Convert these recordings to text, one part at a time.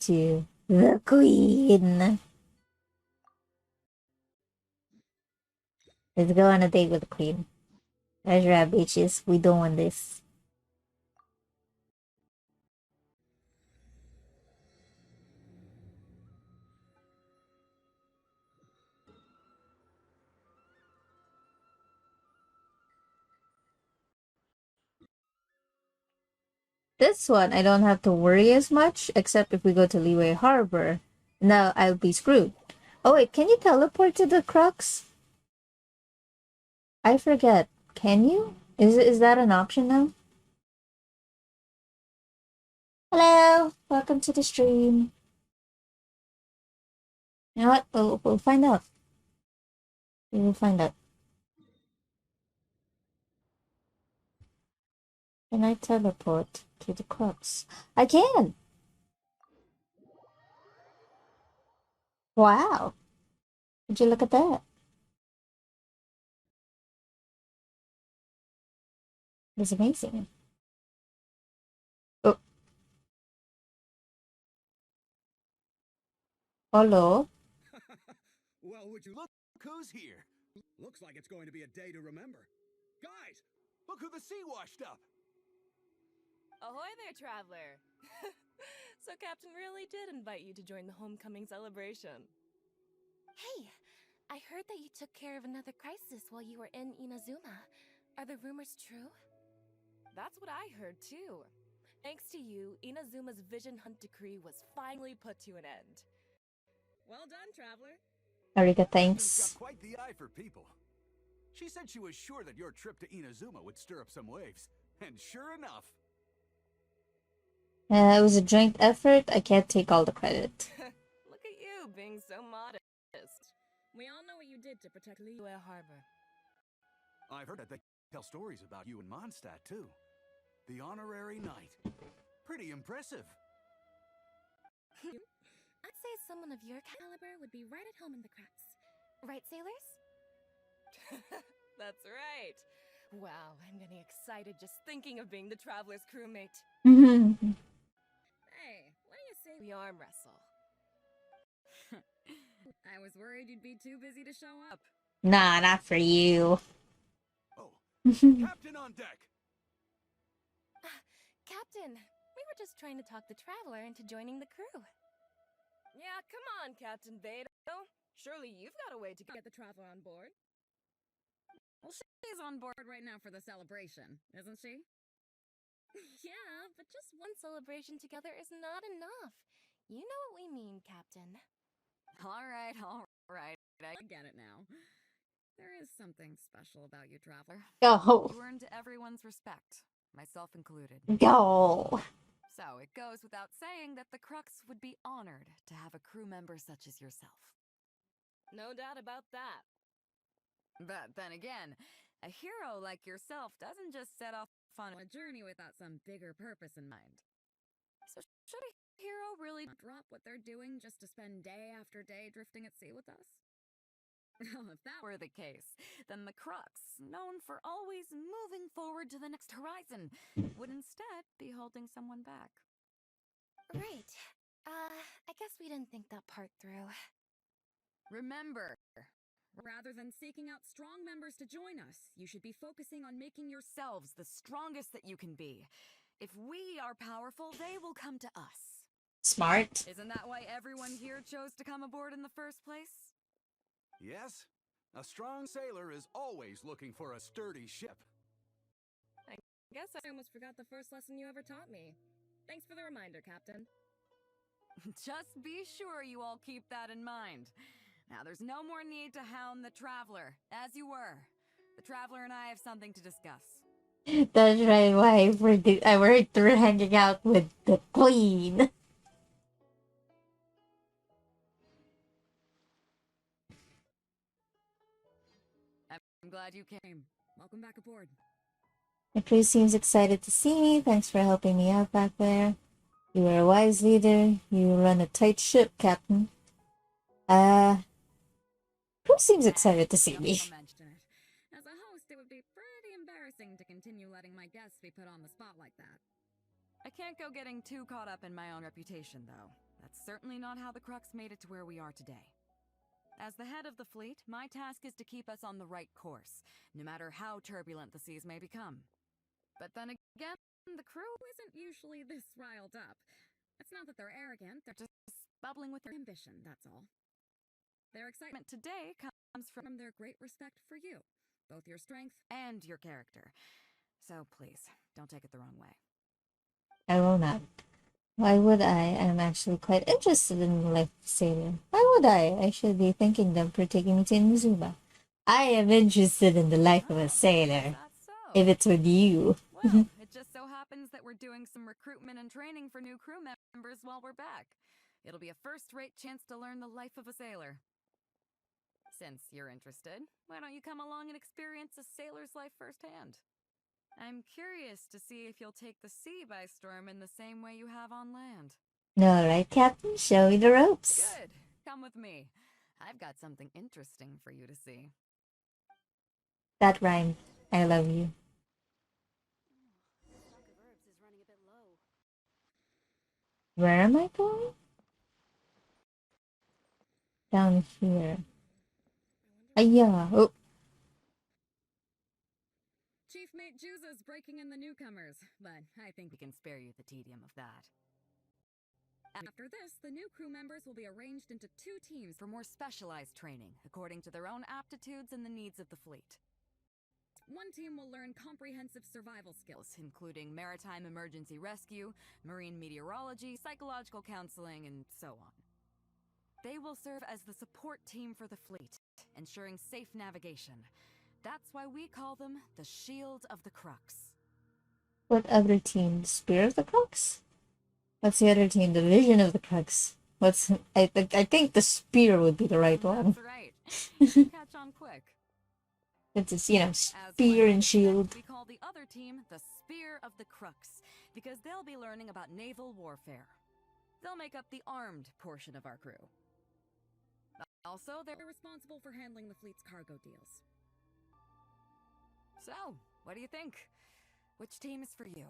to the queen. Let's go on a date with the queen. That's right, bitches. We don't want this. This one, I don't have to worry as much, except if we go to Leeway Harbor. Now I'll be screwed. Oh wait, can you teleport to the Crux? I forget. Can you? Is that an option now? Hello! Welcome to the stream. You know what? We'll find out. We will find out. Can I teleport to the Crux? I can! Wow! Would you look at that? It's amazing. Oh. Hello? Well, would you look who's here? Looks like it's going to be a day to remember. Guys, look who the sea washed up! Ahoy there, traveler! So Captain really did invite you to join the homecoming celebration. Hey, I heard that you took care of another crisis while you were in Inazuma. Are the rumors true? That's what I heard too. Thanks to you, Inazuma's Vision Hunt decree was finally put to an end. Well done, traveler. Arika, She's thanks. got quite the eye for people. She said she was sure that your trip to Inazuma would stir up some waves. And sure enough. It was a joint effort. I can't take all the credit. Look at you, being so modest. We all know what you did to protect Liyue Harbor. I've heard that they tell stories about you and Mondstadt, too. The honorary knight. Pretty impressive. I'd say someone of your caliber would be right at home in the cracks. Right, sailors? That's right. Wow, I'm getting excited just thinking of being the traveler's crewmate. Hey, what do you say we arm wrestle? I was worried you'd be too busy to show up. Nah, not for you. Oh, Captain on deck! Captain, we were just trying to talk the traveler into joining the crew. Yeah, come on, Captain Beidou. Surely you've got a way to get the traveler on board. Well, she's on board right now for the celebration, isn't she? Yeah, but just one celebration together is not enough. You know what we mean, Captain. All right. I get it now. There is something special about you, traveler. Go. You earned everyone's respect, myself included. Go. So it goes without saying that the Crux would be honored to have a crew member such as yourself. No doubt about that. But then again, a hero like yourself doesn't just set off on a journey without some bigger purpose in mind. So should a hero really drop what they're doing just to spend day after day drifting at sea with us? Well, if that were the case, then the Crux, known for always moving forward to the next horizon, would instead be holding someone back. Right. I guess we didn't think that part through. Remember, rather than seeking out strong members to join us, you should be focusing on making yourselves the strongest that you can be. If we are powerful, they will come to us. Smart. Isn't that why everyone here chose to come aboard in the first place? Yes, a strong sailor is always looking for a sturdy ship. I guess I almost forgot the first lesson you ever taught me. Thanks for the reminder, Captain. Just be sure you all keep that in mind. Now, there's no more need to hound the traveler, as you were. The traveler and I have something to discuss. That's right, why I worked through hanging out with the queen. I'm glad you came. Welcome back aboard. The crew seems excited to see me. Thanks for helping me out back there. You are a wise leader. You run a tight ship, Captain. Who seems excited to see me? As a host, it would be pretty embarrassing to continue letting my guests be put on the spot like that. I can't go getting too caught up in my own reputation, though. that's certainly not how the Crux made it to where we are today. As the head of the fleet, my task is to keep us on the right course, no matter how turbulent the seas may become. But then again, the crew isn't usually this riled up. It's not that they're arrogant, they're just bubbling with their ambition, that's all. Their excitement today comes from their great respect for you, both your strength and your character. So please, don't take it the wrong way. I will not. Why would I? I'm actually quite interested in the life of a sailor. Why would I? I should be thanking them for taking me to Inazuma. I am interested in the life of a sailor. That's so. If it's with you. Well, it just so happens that we're doing some recruitment and training for new crew members while we're back. It'll be a first-rate chance to learn the life of a sailor. Since you're interested, why don't you come along and experience a sailor's life firsthand? I'm curious to see if you'll take the sea by storm in the same way you have on land. All right, Captain, show me the ropes. Good. Come with me. I've got something interesting for you to see. That rhymed. I love you. Where am I going? Down here. Yeah. Oh, Chief Mate Juza's breaking in the newcomers, but I think we can spare you the tedium of that. After this, the new crew members will be arranged into 2 teams for more specialized training, according to their own aptitudes and the needs of the fleet. One team will learn comprehensive survival skills, including maritime emergency rescue, marine meteorology, psychological counseling, and so on. They will serve as the support team for the fleet, ensuring safe navigation. That's why we call them the Shield of the Crux. what other team? The Spear of the Crux? What's the other team? The Vision of the Crux. What's I think the Spear would be the right one. That's right. You catch on quick. It's just, As spear one and would shield. expect, we call the other team the Spear of the Crux, because they'll be learning about naval warfare. They'll make up the armed portion of our crew. Also, they're responsible for handling the fleet's cargo deals. So, what do you think? Which team is for you?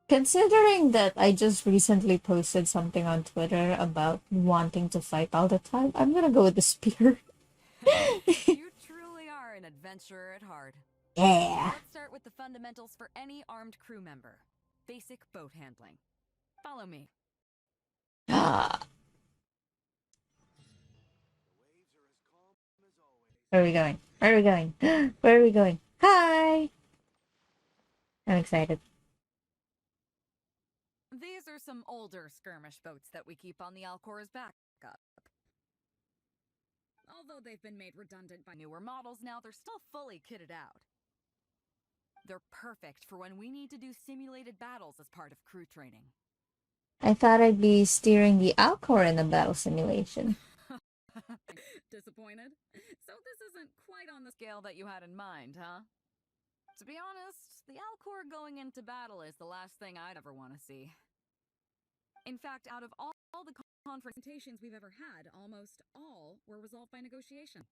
Considering that I just recently posted something on Twitter about wanting to fight all the time, I'm gonna go with the spear. You truly are an adventurer at heart. Yeah. Let's start with the fundamentals for any armed crew member. Basic boat handling. Follow me. Ah. Where are we going? Where are we going? Where are we going? Hi! I'm excited. These are some older skirmish boats that we keep on the Alcor's backup. Although they've been made redundant by newer models now, they're still fully kitted out. They're perfect for when we need to do simulated battles as part of crew training. I thought I'd be steering the Alcor in a battle simulation. Disappointed? So this isn't quite on the scale that you had in mind, huh? To be honest, the Alcor going into battle is the last thing I'd ever want to see. In fact, out of all the confrontations we've ever had, almost all were resolved by negotiation.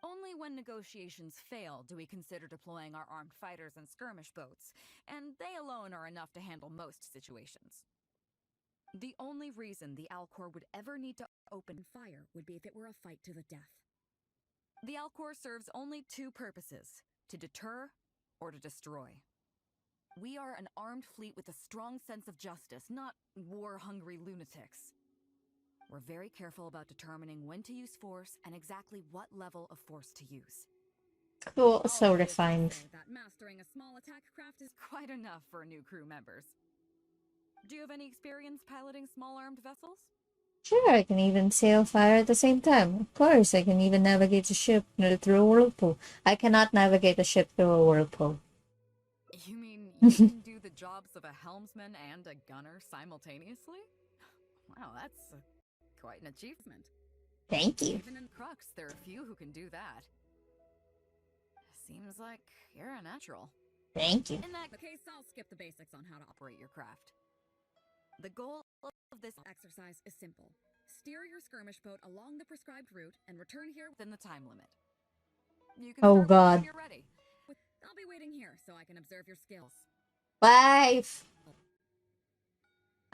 Only when negotiations fail do we consider deploying our armed fighters and skirmish boats, and they alone are enough to handle most situations. The only reason the Alcor would ever need to open fire would be if it were a fight to the death. The Alcor serves only 2 purposes: to deter or to destroy. We are an armed fleet with a strong sense of justice, not war-hungry lunatics. We're very careful about determining when to use force and exactly what level of force to use. Cool, All so of this to refined. say that mastering a small attack craft is quite enough for new crew members. Do you have any experience piloting small armed vessels? Sure, I can even sail fire at the same time. Of course, I can even navigate a ship through a whirlpool. I cannot navigate a ship through a whirlpool. You mean you can do the jobs of a helmsman and a gunner simultaneously? Wow, that's quite an achievement. Thank you. Even in Crux, there are few who can do that. Seems like you're a natural. Thank you. In that case, I'll skip the basics on how to operate your craft. The goal of this exercise is simple. Steer your skirmish boat along the prescribed route and return here within the time limit. You can Oh, start God. whenever you're ready. I'll be waiting here so I can observe your skills. Wife!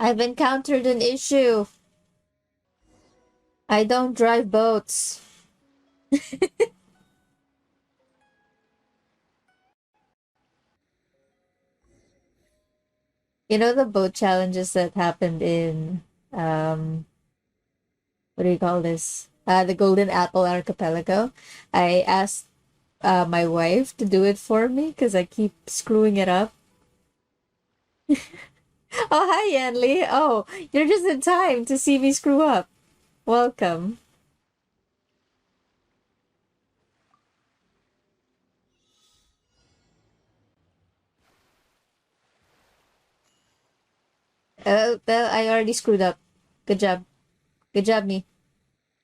I've encountered an issue. I don't drive boats. You know the boat challenges that happened in what do you call this? The Golden Apple Archipelago. I asked my wife to do it for me because I keep screwing it up. Oh, hi, Yanli. Oh, you're just in time to see me screw up. Welcome. Well, I already screwed up. Good job. Good job, me.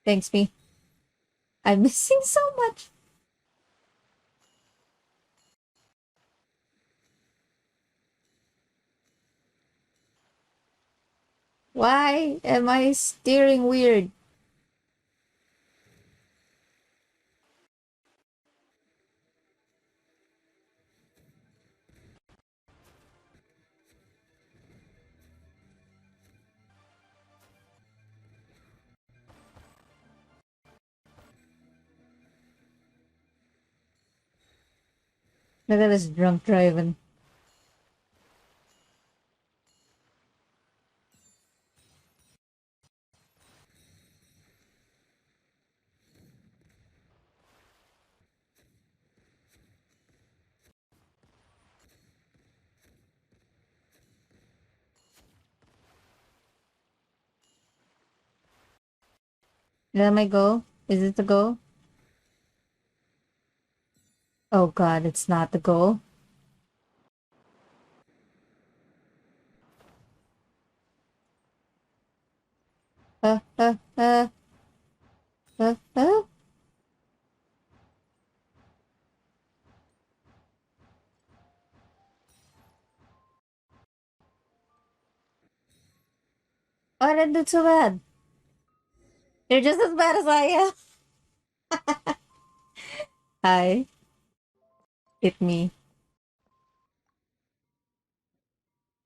Thanks, me. I'm missing so much. Why am I steering weird? Look at this drunk driving. Is that my goal? Is it the goal? Oh god, it's not the goal. Uh, uh, uh, uh. Oh, I didn't do too bad. You're just as bad as I am. Hi. Hit me.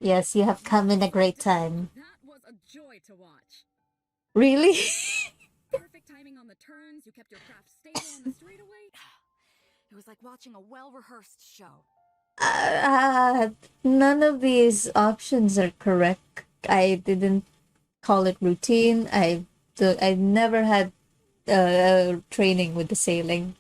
Yes, you have come in a great time. That was a joy to watch. Really? Perfect timing on the turns. You kept your craft stable on the straightaway. It was like watching a well-rehearsed show. None of these options are correct. I didn't call it routine. I never had training with the sailing.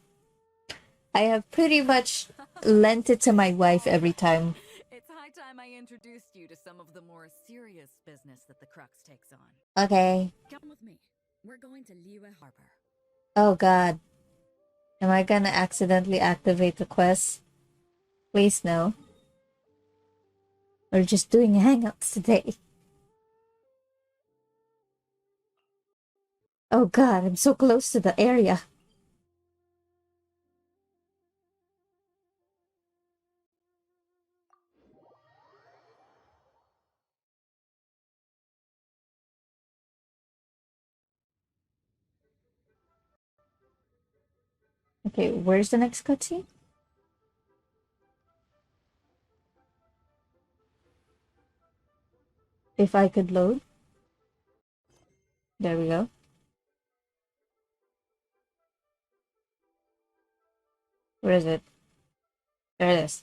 I have pretty much lent it to my wife every time. It's high time I introduced you to some of the more serious business that the Crux takes on. Okay. Come with me. We're going to Liyue Harbor. Oh god. Am I gonna accidentally activate the quest? Please no. We're just doing hangouts today. Oh god, I'm so close to the area. Okay, where's the next cutscene? If I could load. There we go. Where is it? There it is.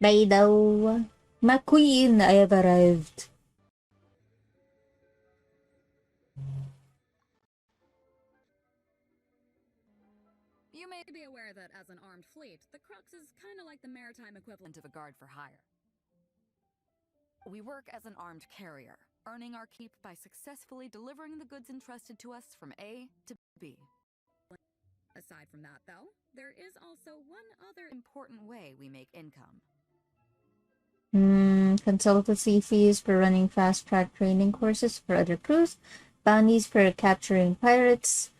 Beidou. My queen, I have arrived. You may be aware that as an armed fleet, the Crux is kind of like the maritime equivalent of a guard for hire. We work as an armed carrier, earning our keep by successfully delivering the goods entrusted to us from A to B. Aside from that, though, there is also one other important way we make income. Consultancy fees for running fast-track training courses for other crews, bounties for capturing pirates,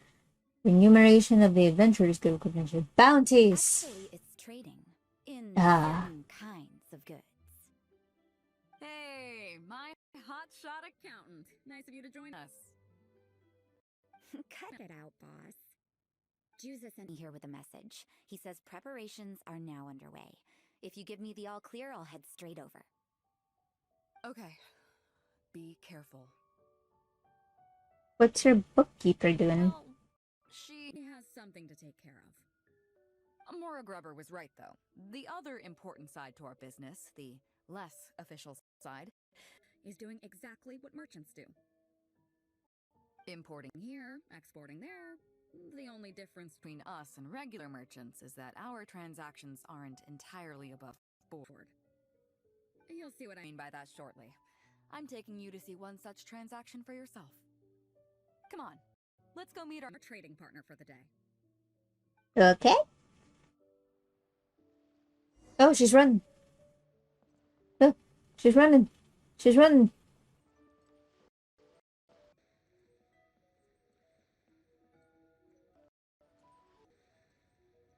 remuneration of the Adventurers Guild convention. Bounties! Actually, it's trading in Ah. certain kinds of goods. Hey, my hotshot accountant. Nice of you to join us. Cut it out, boss. Juza sent me here with a message. He says preparations are now underway. If you give me the all clear, I'll head straight over. Okay. Be careful. What's your bookkeeper doing? Well, she has something to take care of. Mora Grubber was right, though. The other important side to our business, the less official side, is doing exactly what merchants do. Importing here, exporting there. The only difference between us and regular merchants is that our transactions aren't entirely above board. You'll see what I mean by that shortly. I'm taking you to see one such transaction for yourself. Come on, let's go meet our trading partner for the day. Okay. Oh, she's running. Oh, she's running. She's running.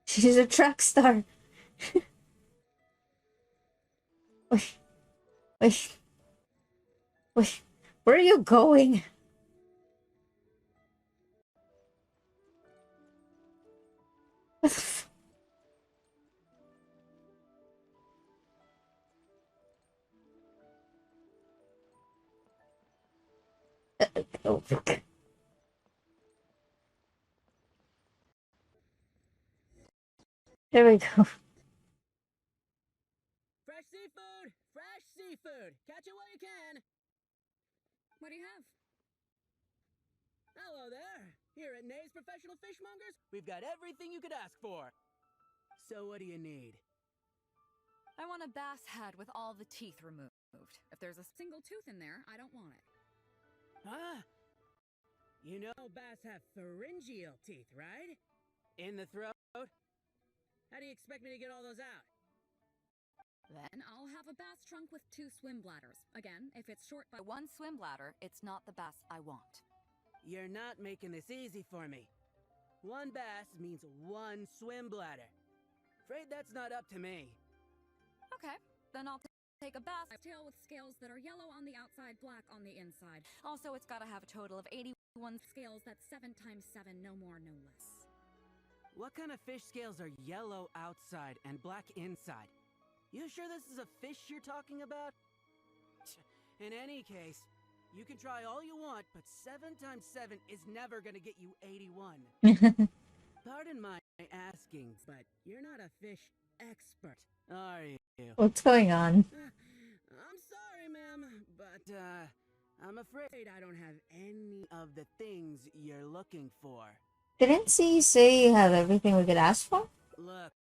She's a track star. Wait, wait, wait. Where are you going? What the f- oh. There we go. Fresh seafood! Fresh seafood! Catch it while you can! What do you have? Hello there! Here at Nay's Professional Fishmongers, we've got everything you could ask for. So what do you need? I want a bass head with all the teeth removed. If there's a single tooth in there, I don't want it. Huh? You know bass have pharyngeal teeth, right? In the throat? How do you expect me to get all those out? Then I'll have a bass trunk with 2 swim bladders. Again, if it's short by 1 swim bladder, it's not the bass I want. You're not making this easy for me. 1 bass means 1 swim bladder. Afraid that's not up to me. Okay, then I'll take a bass tail with scales that are yellow on the outside, black on the inside. Also, it's gotta have a total of 81 scales. That's 7 times 7, no more, no less. What kind of fish scales are yellow outside and black inside? You sure this is a fish you're talking about? In any case, you can try all you want, but 7 times 7 is never gonna get you 81. Pardon my asking, but you're not a fish expert, are you? What's going on? I'm sorry, ma'am, but, I'm afraid I don't have any of the things you're looking for. Didn't she say you have everything we could ask for? Look,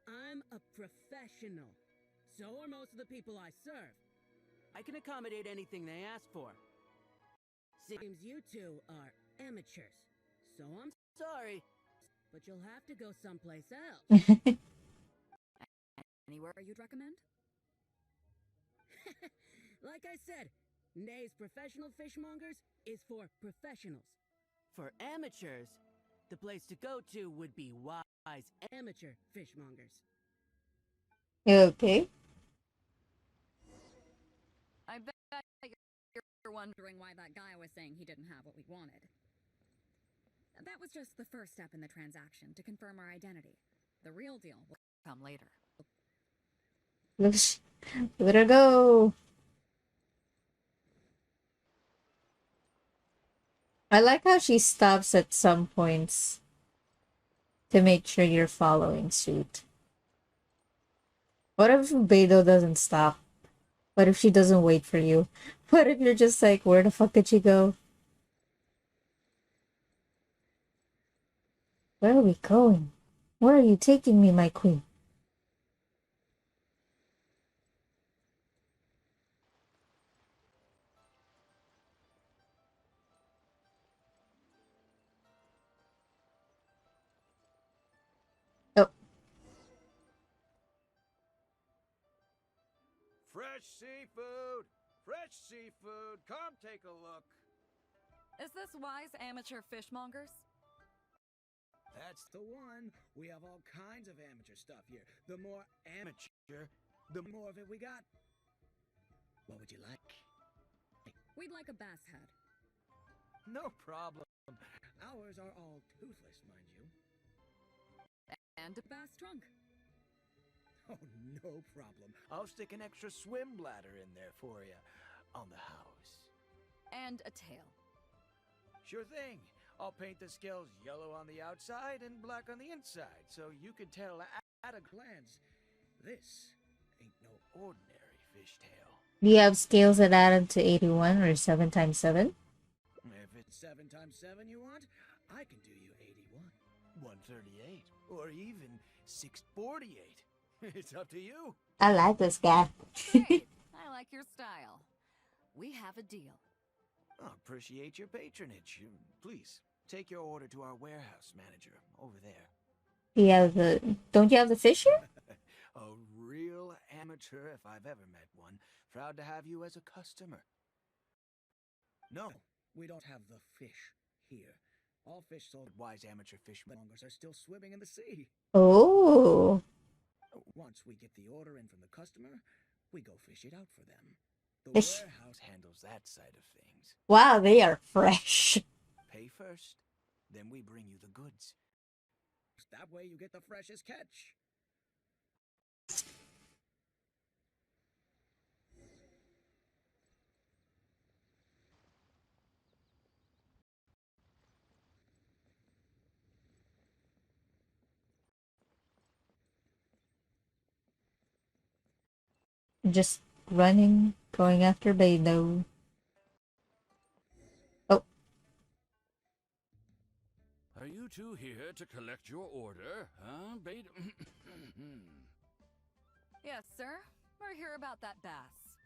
I'm a professional. So are most of the people I serve. I can accommodate anything they ask for. Seems you two are amateurs. So I'm sorry, but you'll have to go someplace else. Anywhere you'd recommend? Like I said, Nay's Professional Fishmongers is for professionals. For amateurs, the place to go to would be Wise Amateur Fishmongers. Okay. I bet you're wondering why that guy was saying he didn't have what we wanted. That was just the first step in the transaction to confirm our identity. The real deal will come later. Let her go. I like how she stops at some points to make sure you're following suit. What if Beidou doesn't stop? What if she doesn't wait for you? What if you're just like, where the fuck did she go? Where are we going? Where are you taking me, my queen? Oh, Fresh seafood! Fresh seafood! Come take a look! Is this Wise Amateur Fishmongers? That's the one. We have all kinds of amateur stuff here. The more amateur, the more of it we got. What would you like? We'd like a bass head. No problem. Ours are all toothless, mind you. And a bass trunk. Oh, no problem. I'll stick an extra swim bladder in there for you on the house. And a tail. Sure thing. I'll paint the scales yellow on the outside and black on the inside, so you can tell at a glance, this ain't no ordinary fishtail. Do you have scales that add up to 81 or 7 times 7? If it's 7 times 7 you want, I can do you 81, 138, or even 648. It's up to you. I like this guy. Great. I like your style. We have a deal. I appreciate your patronage. Please, take your order to our warehouse manager over there. Don't you have the fish here? A real amateur if I've ever met one. Proud to have you as a customer. No, we don't have the fish here. All fish sold at wise amateur fishmongers are still swimming in the sea. Oh. Once we get the order in from the customer, we go fish it out for them. The Fish. warehouse handles that side of things. Wow, they are fresh. Pay first, then we bring you the goods. That way you get the freshest catch. Just running, going after Beidou. Oh. Are you two here to collect your order, huh, Beidou? Yes, sir. We're here about that bass.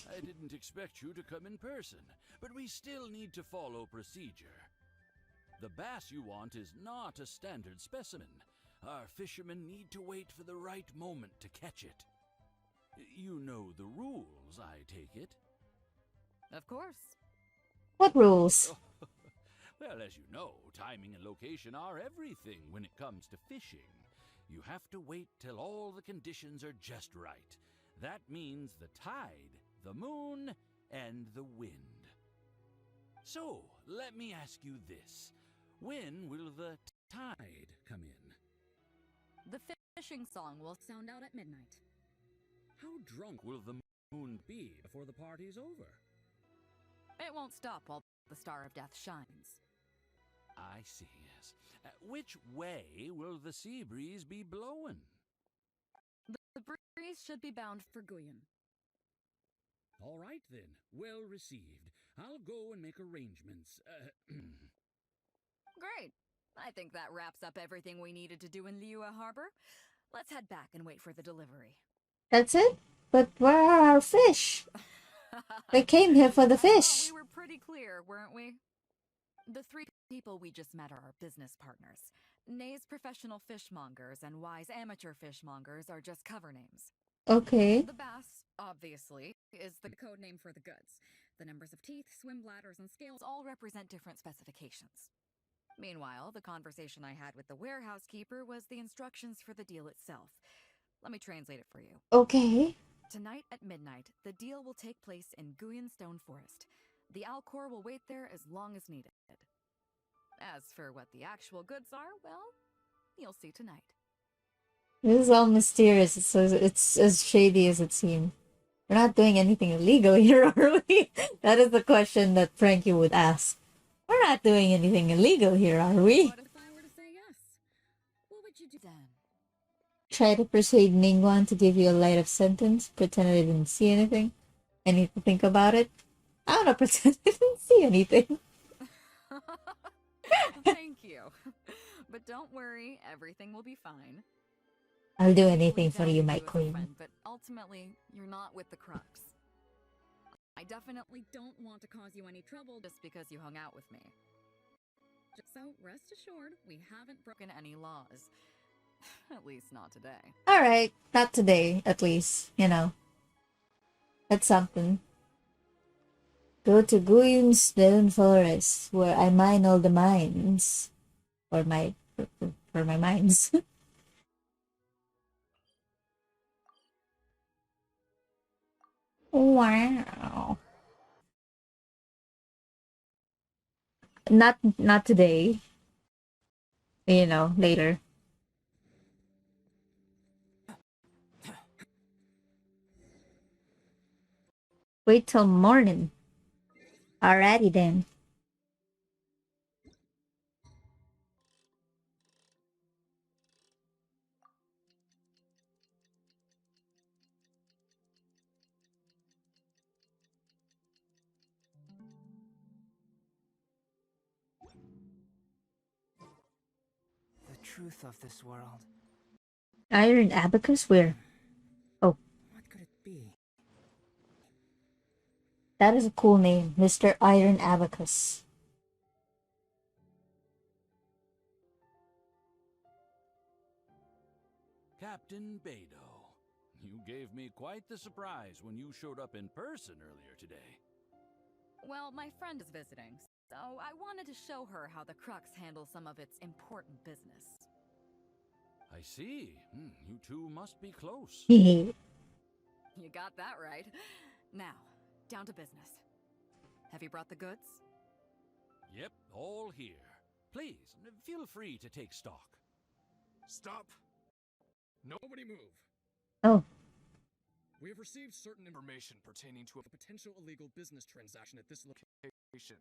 I didn't expect you to come in person, but we still need to follow procedure. The bass you want is not a standard specimen. Our fishermen need to wait for the right moment to catch it. You know the rules, I take it? Of course. What rules? Well, as you know, timing and location are everything when it comes to fishing. You have to wait till all the conditions are just right. That means the tide, the moon, and the wind. So, let me ask you this. When will the tide come in? The fishing song will sound out at midnight. How drunk will the moon be before the party's over? It won't stop while the Star of Death shines. I see, yes. Which way will the sea breeze be blowing? The breeze should be bound for Guyan. All right, then. Well received. I'll go and make arrangements. Great. I think that wraps up everything we needed to do in Liyue Harbor. Let's head back and wait for the delivery. That's it? But where are our fish? They came here for the I thought fish. we were pretty clear, weren't we? The three people we just met are our business partners. Nay's professional fishmongers and Y's amateur fishmongers are just cover names. Okay. The bass, obviously, is the code name for the goods. The numbers of teeth, swim bladders, and scales all represent different specifications. Meanwhile, the conversation I had with the warehouse keeper was the instructions for the deal itself. Let me translate it for you. Okay. Tonight at midnight, the deal will take place in Guyan Stone Forest. The Alcor will wait there as long as needed. As for what the actual goods are, well, you'll see tonight. This is all mysterious. It's as shady as it seems. We're not doing anything illegal here, are we? That is the question that Frankie would ask. We're not doing anything illegal here, are we? What if I were to say yes? What would you do then? Try to persuade Ningguang to give you a light-up sentence. Pretend I didn't see anything. I need to think about it. I don't know, pretend I didn't see anything. Thank you. But don't worry, everything will be fine. I'll do I anything usually for you, value my as a queen. friend, but ultimately, you're not with the Crux. I definitely don't want to cause you any trouble just because you hung out with me. So rest assured, we haven't broken any laws. At least not today. Alright, not today, at least, you know. That's something. Go to Guyan Stone Forest, where I mine all the mines. For my mines. Wow. not today. You know, later. Wait till morning. Alrighty then. The truth of this world. Iron abacus? Where? Oh, What could it be? that is a cool name, Mr. Iron Abacus. Captain Beidou, you gave me quite the surprise when you showed up in person earlier today. Well, my friend is visiting, so I wanted to show her how the Crux handles some of its important business. I see. You two must be close. You got that right. Now, down to business. Have you brought the goods? Yep, all here. Please, feel free to take stock. Stop! Nobody move! Oh, We have received certain information pertaining to a potential illegal business transaction at this location.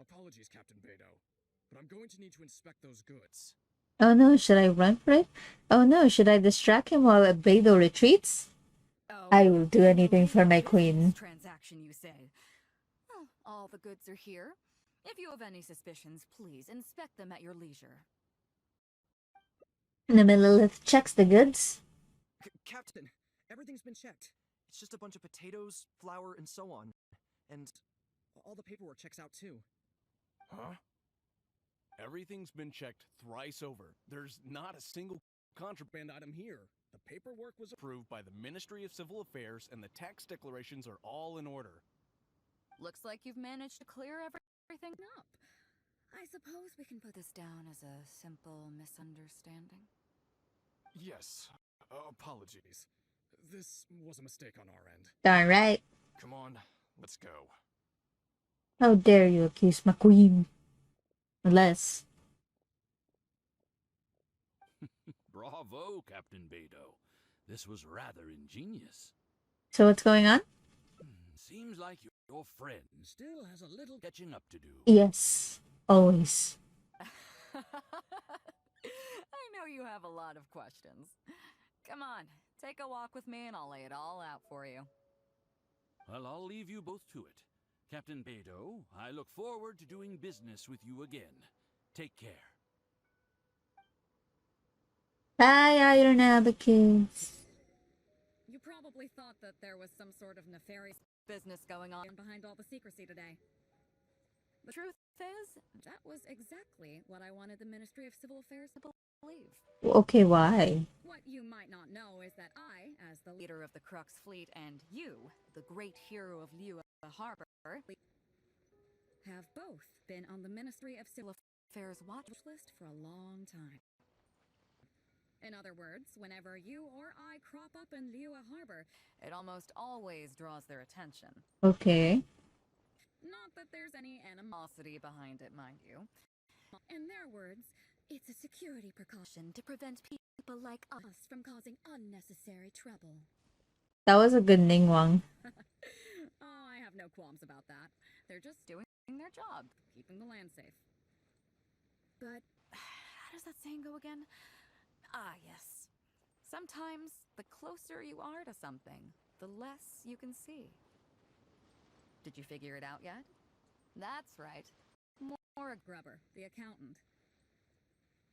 Apologies, Captain Beidou, but I'm going to need to inspect those goods. oh no, should I run for it? Oh no, should I distract him while Beidou retreats? Oh, I will do anything for my business queen. Transaction, you say? Well, all the goods are here. If you have any suspicions, please inspect them at your leisure. Lilith checks the goods. Captain, everything's been checked. It's just a bunch of potatoes, flour, and so on. And all the paperwork checks out too. Huh? Everything's been checked thrice over. There's not a single contraband item here. The paperwork was approved by the Ministry of Civil Affairs and the tax declarations are all in order. Looks like you've managed to clear everything up. I suppose we can put this down as a simple misunderstanding. Yes. Apologies. This was a mistake on our end. Darn right. Come on, let's go. How dare you accuse my queen? Unless. Bravo, Captain Beidou. This was rather ingenious. So what's going on? Seems like your friend still has a little catching up to do. Yes, always. I know you have a lot of questions. Come on, take a walk with me and I'll lay it all out for you. Well, I'll leave you both to it. Captain Beidou, I look forward to doing business with you again. Take care. Bye, Iron Abacus. You probably thought that there was some sort of nefarious business going on behind all the secrecy today. The truth is, that was exactly what I wanted the Ministry of Civil Affairs to believe. Okay, why? What you might not know is that I, as the leader of the Crux fleet, and you, the great hero of Liyue Harbor, have both been on the Ministry of Civil Affairs watch list for a long time. In other words, whenever you or I crop up in Liyue Harbor, it almost always draws their attention. Okay. Not that there's any animosity behind it, mind you. In their words, it's a security precaution to prevent people like us from causing unnecessary trouble. That was a good Ningguang. Oh, I have no qualms about that. They're just doing their job, keeping the land safe. But how does that saying go again? Ah, yes. Sometimes the closer you are to something, the less you can see. Did you figure it out yet? That's right. More Grubber, the accountant.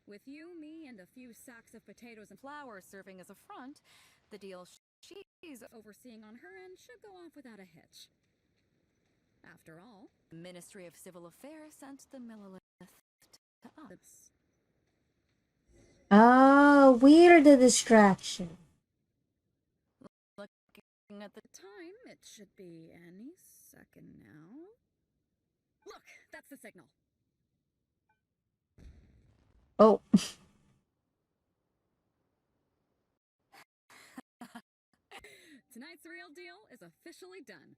With you, me, and a few sacks of potatoes and flour serving as a front, the deal she's overseeing on her end should go off without a hitch. After all, the Ministry of Civil Affairs sent the Millilith to us. Oh, we're the distraction. Looking at the time, it should be any second now. Look, that's the signal. Oh. Tonight's real deal is officially done.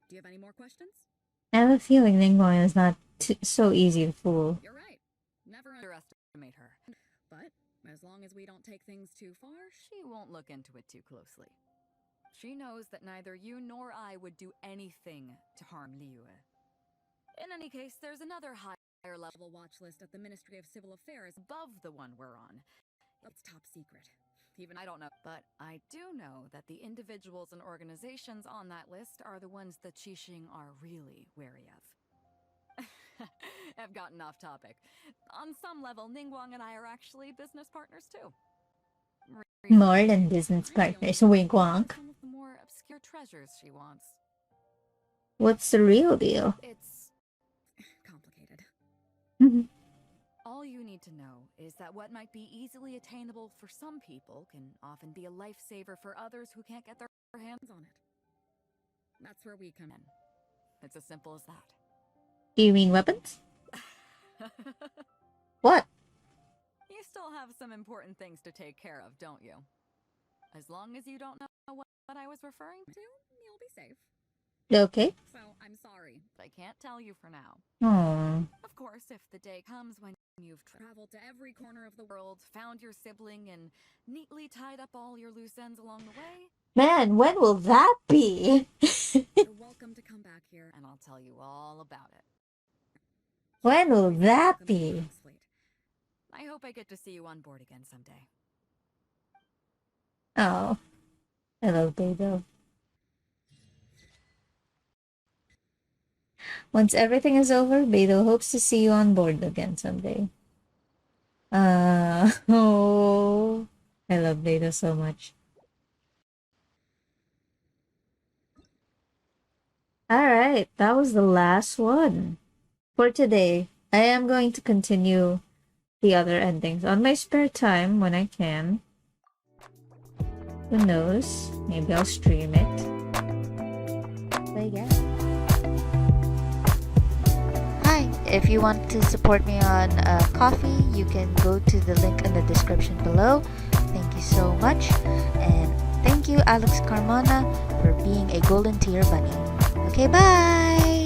Do you have any more questions? I have a feeling Ningguang is not so easy to fool. You're right. Never underestimate her. But as long as we don't take things too far, she won't look into it too closely. She knows that neither you nor I would do anything to harm Liyue. In any case, there's another higher level watch list at the Ministry of Civil Affairs above the one we're on. It's top secret. Even I don't know. But I do know that the individuals and organizations on that list are the ones that Qixing are really wary of. I've gotten off topic. On some level, Ningguang and I are actually business partners too. More than business partners, wink wonk. Some of the more obscure treasures she wants. What's the real deal? It's complicated. Mhm. All you need to know is that what might be easily attainable for some people can often be a lifesaver for others who can't get their hands on it. That's where we come in. It's as simple as that. Do you mean weapons? What? You still have some important things to take care of, don't you? As long as you don't know what I was referring to, you'll be safe. Okay. So, I'm sorry, but I can't tell you for now. Aww. Of course, if the day comes when you've traveled to every corner of the world, found your sibling, and neatly tied up all your loose ends along the way... Man, when will that be? You're welcome to come back here, and I'll tell you all about it. When will that be? I hope I get to see you on board again someday. Oh. Hello, Beidou. Once everything is over, Beidou hopes to see you on board again someday. Oh. I love Beidou so much. Alright, that was the last one. For today, I am going to continue the other endings on my spare time when I can. Who knows? Maybe I'll stream it. But yeah. Hi, if you want to support me on Coffee, you can go to the link in the description below. Thank you so much. And thank you, Alex Carmona, for being a golden tier bunny. Okay, bye!